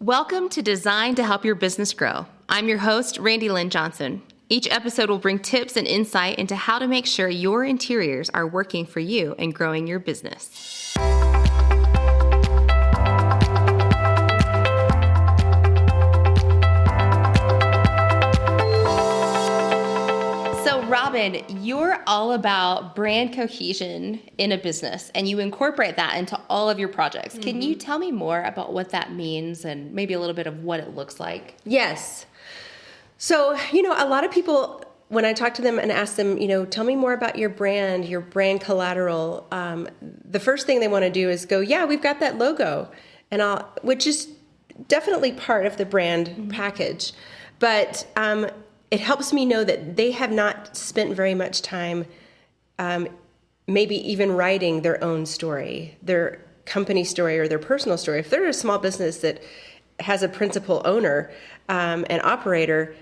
Welcome to Design to Help Your Business Grow. I'm your host, Randy Lynn Johnson. Each episode will bring tips and insight into how to make sure your interiors are working for you and growing your business. So, Robin, you're all about brand cohesion in a business, and you incorporate that into all of your projects. Mm-hmm. Can you tell me more about what that means and maybe a little bit of what it looks like? Yes. So, a lot of people, when I talk to them and ask them, tell me more about your brand collateral, the first thing they want to do is go, yeah, we've got that logo, which is definitely part of the brand package. But it helps me know that they have not spent very much time maybe even writing their own story, their company story or their personal story. If they're a small business that has a principal owner and operator,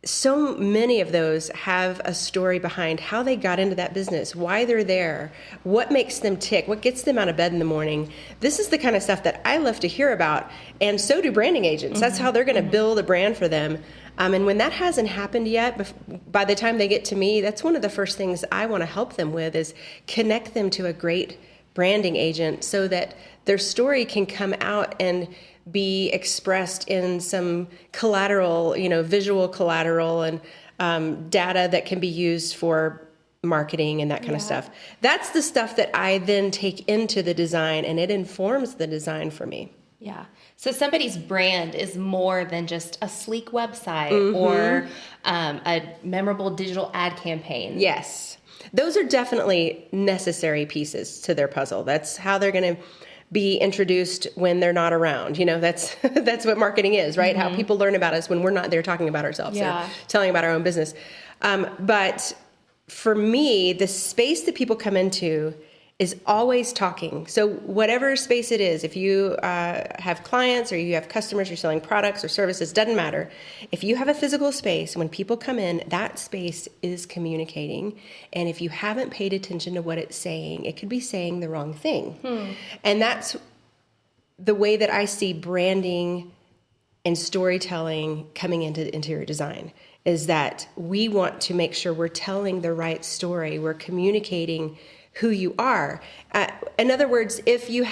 so many of those have a story behind how they got into that business, why they're there, what makes them tick, what gets them out of bed in the morning. This is the kind of stuff that I love to hear about, and so do branding agents. That's how they're going to build a brand for them. And when that hasn't happened yet, by the time they get to me, that's one of the first things I want to help them with is connect them to a great branding agent so that their story can come out and be expressed in some collateral, visual collateral and data that can be used for marketing and that kind of stuff. That's the stuff that I then take into the design, and it informs the design for me. Yeah. So somebody's brand is more than just a sleek website or a memorable digital ad campaign. Yes. Those are definitely necessary pieces to their puzzle. That's how they're going to be introduced when they're not around. That's what marketing is, right? How people learn about us when we're not there talking about ourselves or telling about our own business. But for me, the space that people come into is always talking. So whatever space it is, if you have clients or you have customers, you're selling products or services, doesn't matter. If you have a physical space, when people come in, that space is communicating. And if you haven't paid attention to what it's saying, it could be saying the wrong thing. And that's the way that I see branding and storytelling coming into interior design, is that we want to make sure we're telling the right story. We're communicating who you are. In other words, if you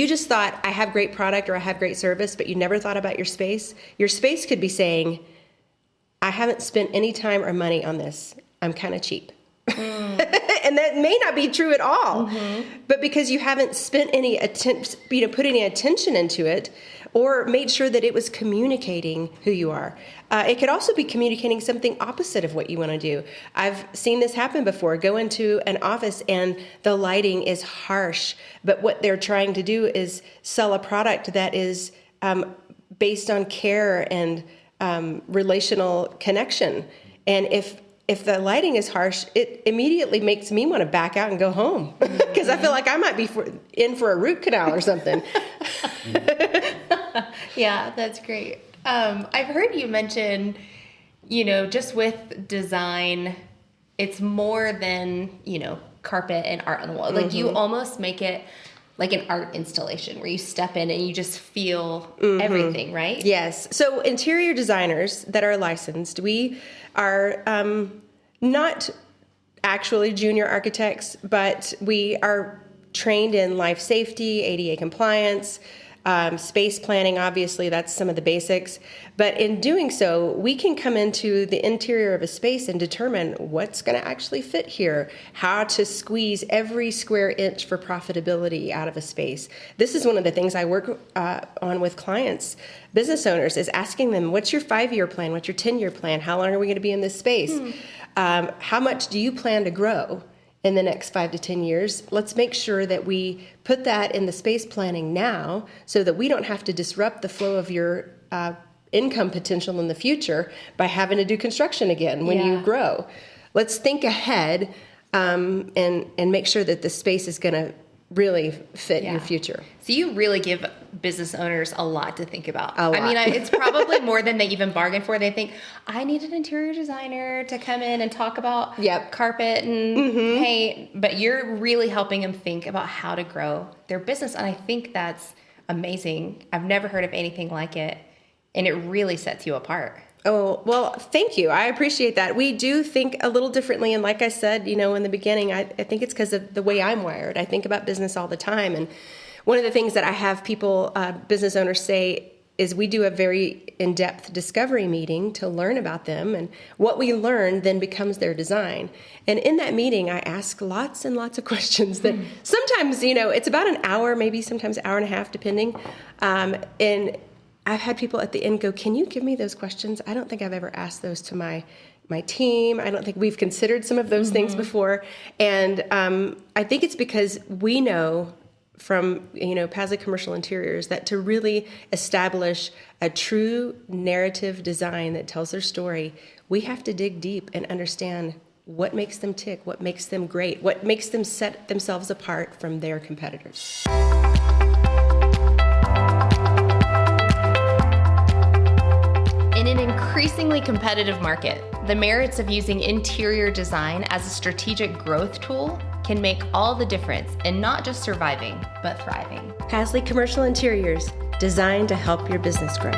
just thought, I have great product or I have great service, but you never thought about your space could be saying, I haven't spent any time or money on this. I'm kind of cheap. And that may not be true at all, but because you haven't spent any put any attention into it or made sure that it was communicating who you are. It could also be communicating something opposite of what you want to do. I've seen this happen before. Go into an office and the lighting is harsh, but what they're trying to do is sell a product that is based on care and relational connection. And if the lighting is harsh, it immediately makes me want to back out and go home because I feel like I might be in for a root canal or something. Yeah, that's great. I've heard you mention, just with design, it's more than, carpet and art on the wall. Like you almost make it like an art installation where you step in and you just feel everything, right? Yes. So interior designers that are licensed, we are not actually junior architects, but we are trained in life safety, ADA compliance, space planning. Obviously, that's some of the basics. But in doing so, we can come into the interior of a space and determine what's going to actually fit here, how to squeeze every square inch for profitability out of a space. This is one of the things I work on with clients, business owners, is asking them, what's your 5-year plan? What's your 10-year plan? How long are we going to be in this space? How much do you plan to grow in the next 5 to 10 years? Let's make sure that we put that in the space planning now so that we don't have to disrupt the flow of your income potential in the future by having to do construction again when you grow. Let's think ahead and make sure that the space is going to really fit your future. So you really give business owners a lot to think about. I mean, it's probably more than they even bargain for. They think, I need an interior designer to come in and talk about carpet and paint, but you're really helping them think about how to grow their business. And I think that's amazing. I've never heard of anything like it. And it really sets you apart. Oh, well, thank you. I appreciate that. We do think a little differently. And like I said, in the beginning, I think it's because of the way I'm wired. I think about business all the time. And one of the things that I have people, business owners say is we do a very in-depth discovery meeting to learn about them. And what we learn then becomes their design. And in that meeting, I ask lots and lots of questions that sometimes, it's about an hour, maybe sometimes an hour and a half, depending. And I've had people at the end go, can you give me those questions? I don't think I've ever asked those to my team. I don't think we've considered some of those things before. And I think it's because we know from, Pasley Commercial Interiors that to really establish a true narrative design that tells their story, we have to dig deep and understand what makes them tick, what makes them great, what makes them set themselves apart from their competitors. In an increasingly competitive market, the merits of using interior design as a strategic growth tool can make all the difference in not just surviving, but thriving. Pasley Commercial Interiors, designed to help your business grow.